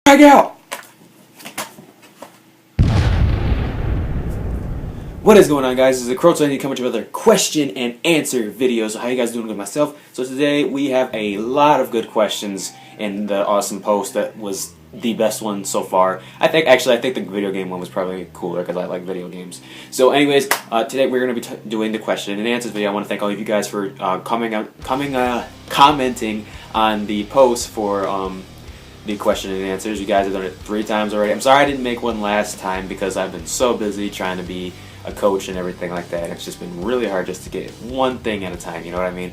Drag out! What is going on, guys? This is the Crow20 coming to another question and answer video. So how you guys doing with myself? So today we have a lot of good questions in the awesome post that was the best one so far. I think the video game one was probably cooler because I like video games. So anyways, today we're going to be doing the question and answers video. I want to thank all of you guys for commenting on the post for the question and answers. You guys have done it 3 times already. I'm sorry I didn't make one last time because I've been so busy trying to be a coach and everything like that. It's just been really hard just to get one thing at a time, you know what I mean?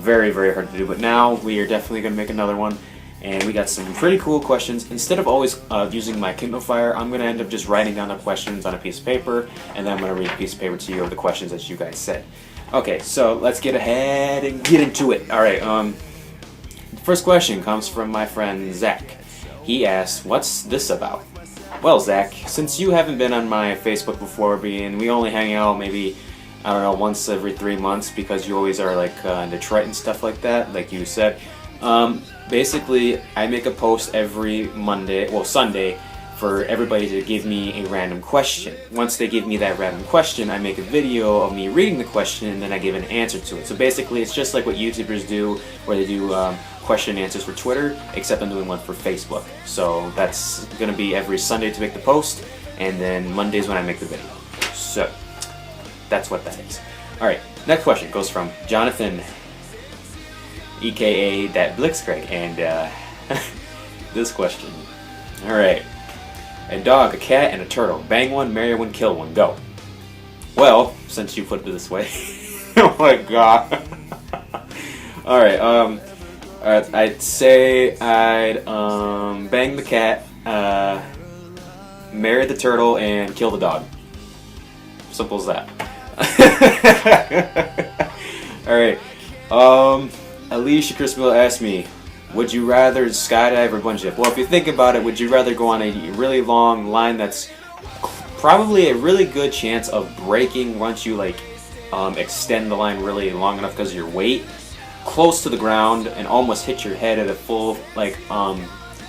Very, very hard to do. But now we are definitely going to make another one. And we got some pretty cool questions. Instead of always using my Kindle Fire, I'm going to end up just writing down the questions on a piece of paper, and then I'm going to read a piece of paper to you of the questions that you guys said. Okay, so let's get ahead and get into it. Alright, the first question comes from my friend Zach. He asks, what's this about? Well, Zach, since you haven't been on my Facebook before, we only hang out maybe, I don't know, once every 3 months because you always are like in Detroit and stuff like that, like you said. Basically, I make a post every Sunday, for everybody to give me a random question. Once they give me that random question, I make a video of me reading the question and then I give an answer to it. So basically, it's just like what YouTubers do, where they do question and answers for Twitter, except I'm doing one for Facebook. So that's going to be every Sunday to make the post, and then Mondays when I make the video. So that's what that is. Alright, next question goes from Jonathan, aka that Blitzcrank, and this question. Alright. A dog, a cat, and a turtle. Bang one, marry one, kill one. Go. Well, since you put it this way. Oh my god. Alright, I'd say I'd bang the cat, marry the turtle, and kill the dog. Simple as that. Alright. Alicia Crispell asked me, would you rather skydive or bungee jump? Well, if you think about it, would you rather go on a really long line that's probably a really good chance of breaking once you extend the line really long enough because of your weight, close to the ground and almost hit your head at a full I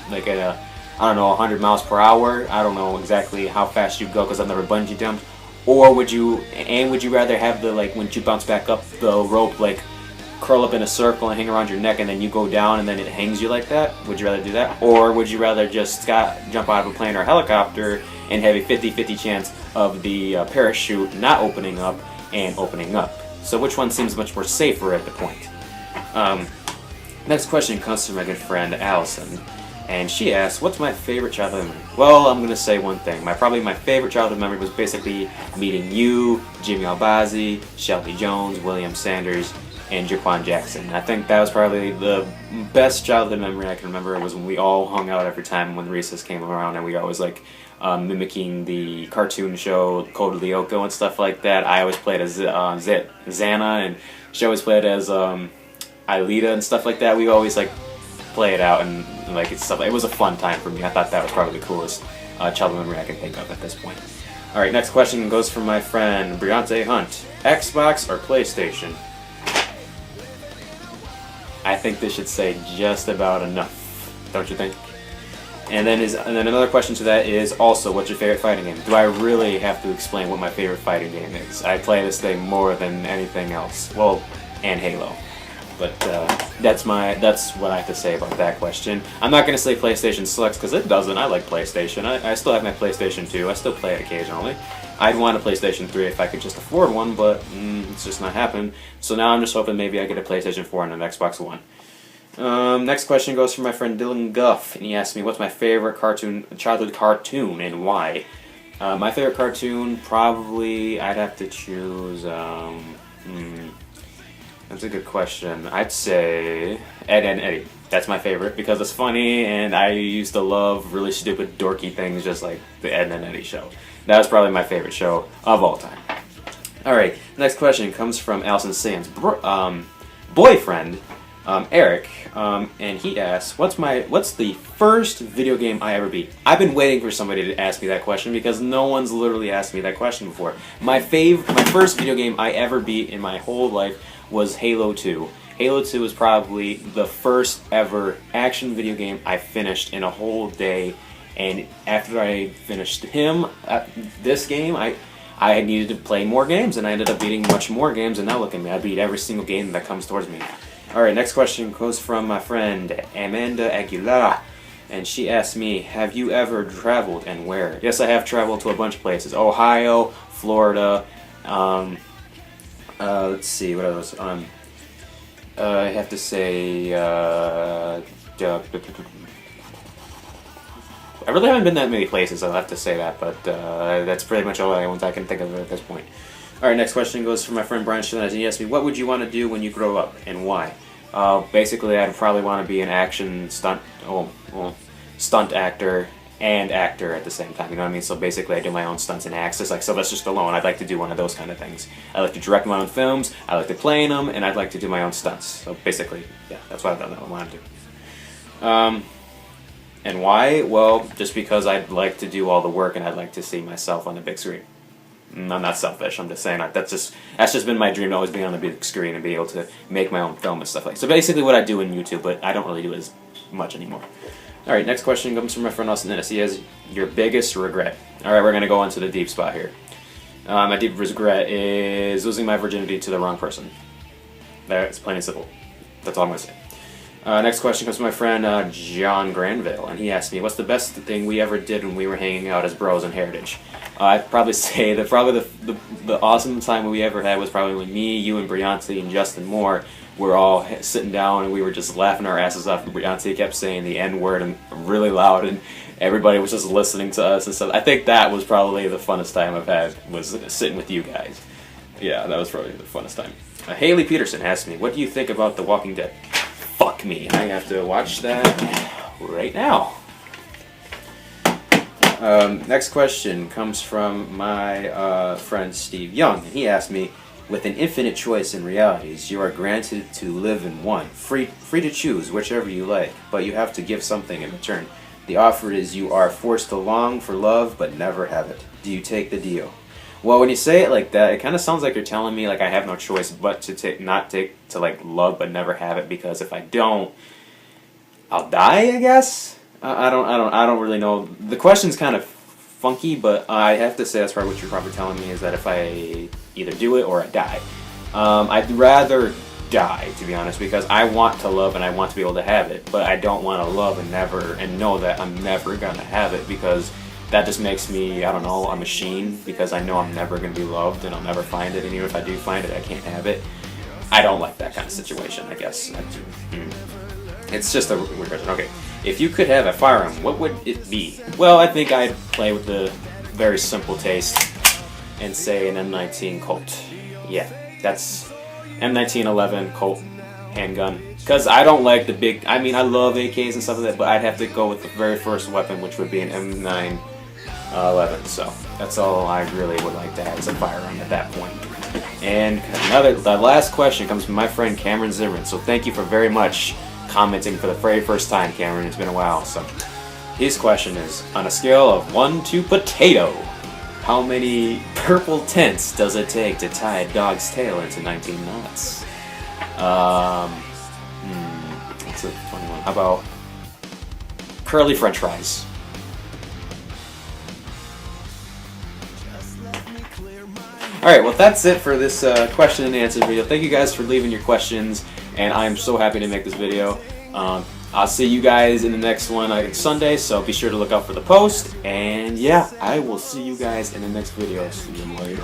don't know, 100 miles per hour. I don't know exactly how fast you'd go because I've never bungee jumped. Or would you rather have the when you bounce back up the rope curl up in a circle and hang around your neck and then you go down and then it hangs you like that? Would you rather do that? Or would you rather just jump out of a plane or a helicopter and have a 50-50 chance of the parachute not opening up and opening up? So which one seems much more safer at the point? Next question comes from my good friend Allison, and she asks, what's my favorite childhood memory? Well, I'm going to say one thing. Probably my favorite childhood memory was basically meeting you, Jimmy Albazi, Shelby Jones, William Sanders, and Jaquan Jackson. I think that was probably the best childhood memory I can remember. Was when we all hung out every time when recess came around, and we always mimicking the cartoon show Code Lyoko and stuff like that. I always played as Xana, and she always played as Aelita and stuff like that. We always play it out and it's stuff. It was a fun time for me. I thought that was probably the coolest childhood memory I can think of at this point. All right, next question goes from my friend Briante Hunt. Xbox or PlayStation? I think this should say just about enough, don't you think? And then another question to that is also, what's your favorite fighting game? Do I really have to explain what my favorite fighting game is? I play this thing more than anything else. Well, and Halo. But that's what I have to say about that question. I'm not going to say PlayStation sucks because it doesn't. I like PlayStation. I still have my PlayStation 2. I still play it occasionally. I'd want a PlayStation 3 if I could just afford one, but it's just not happening. So now I'm just hoping maybe I get a PlayStation 4 and an Xbox One. Next question goes from my friend Dylan Guff, and he asked me, what's my favorite childhood cartoon, and why? My favorite cartoon, probably, I'd have to choose, that's a good question. I'd say Ed, Edd n Eddy. That's my favorite because it's funny, and I used to love really stupid, dorky things just like the Ed, Edd n Eddy show. That was probably my favorite show of all time. Alright, next question comes from Allison Sands' boyfriend, Eric, and he asks, what's the first video game I ever beat? I've been waiting for somebody to ask me that question because no one's literally asked me that question before. My first video game I ever beat in my whole life was Halo 2. Halo 2 was probably the first ever action video game I finished in a whole day, and after I finished this game, I needed to play more games, and I ended up beating much more games, and now look at me, I beat every single game that comes towards me. Alright, next question goes from my friend Amanda Aguilar, and she asked me, have you ever traveled and where? Yes, I have traveled to a bunch of places. Ohio, Florida, let's see, what else? I have to say, I really haven't been that many places, I'll have to say that, but that's pretty much all I can think of at this point. Alright, next question goes from my friend Brian Shalaz. He asked me, what would you want to do when you grow up, and why? Basically, I'd probably want to be an action stunt actor and actor at the same time, you know what I mean? So basically, I do my own stunts and acts, just like Sylvester Stallone. I'd like to do one of those kind of things. I like to direct my own films, I like to play in them, and I'd like to do my own stunts. So basically, yeah, that's what I want to do. And why? Well, just because I'd like to do all the work and I'd like to see myself on the big screen. I'm not selfish, I'm just saying that's just been my dream, to always be on the big screen and be able to make my own film and stuff like that. So basically what I do in YouTube, but I don't really do as much anymore. Alright, next question comes from my friend Austin Ennis. He has, your biggest regret. Alright, we're going to go into the deep spot here. My deep regret is losing my virginity to the wrong person. That's plain and simple. That's all I'm going to say. Next question comes from my friend John Granville, and he asked me, what's the best thing we ever did when we were hanging out as bros in Heritage? I'd probably say that the awesome time we ever had was probably when me, you, and Brianti and Justin Moore were all sitting down and we were just laughing our asses off. Brianti kept saying the N-word and really loud, and everybody was just listening to us and stuff. I think that was probably the funnest time I've had, was sitting with you guys. Yeah, that was probably the funnest time. Haley Peterson asked me, what do you think about The Walking Dead? Fuck me, I have to watch that right now. Next question comes from my friend Steve Young, and he asked me, with an infinite choice in realities, you are granted to live in one, free to choose whichever you like, but you have to give something in return. The offer is you are forced to long for love, but never have it. Do you take the deal? Well, when you say it like that, it kind of sounds like you're telling me like I have no choice but to like love but never have it, because if I don't, I'll die, I guess. I don't really know. The question's kind of funky, but I have to say that's probably what you're probably telling me, is that if I either do it or I die. I'd rather die, to be honest, because I want to love and I want to be able to have it, but I don't want to love and know that I'm never gonna have it, because that just makes me, I don't know, a machine, because I know I'm never going to be loved and I'll never find it, and even if I do find it, I can't have it. I don't like that kind of situation, I guess. It's just a weird question. Okay, if you could have a firearm, what would it be? Well, I think I'd play with the very simple taste and say an M19 Colt. Yeah, that's M1911 Colt handgun. Because I don't like the big, I mean, I love AKs and stuff like that, but I'd have to go with the very first weapon, which would be an M911. So that's all I really would like to have as a firearm at that point. And the last question comes from my friend Cameron Zimmerman. So thank you for very much commenting for the very first time, Cameron. It's been a while. So his question is, on a scale of 1 to potato, how many purple tents does it take to tie a dog's tail into 19 knots? That's a funny one. How about curly French fries? Alright, well that's it for this question and answer video. Thank you guys for leaving your questions, and I'm so happy to make this video. I'll see you guys in the next one on Sunday, so be sure to look out for the post, and yeah, I will see you guys in the next video. See you later.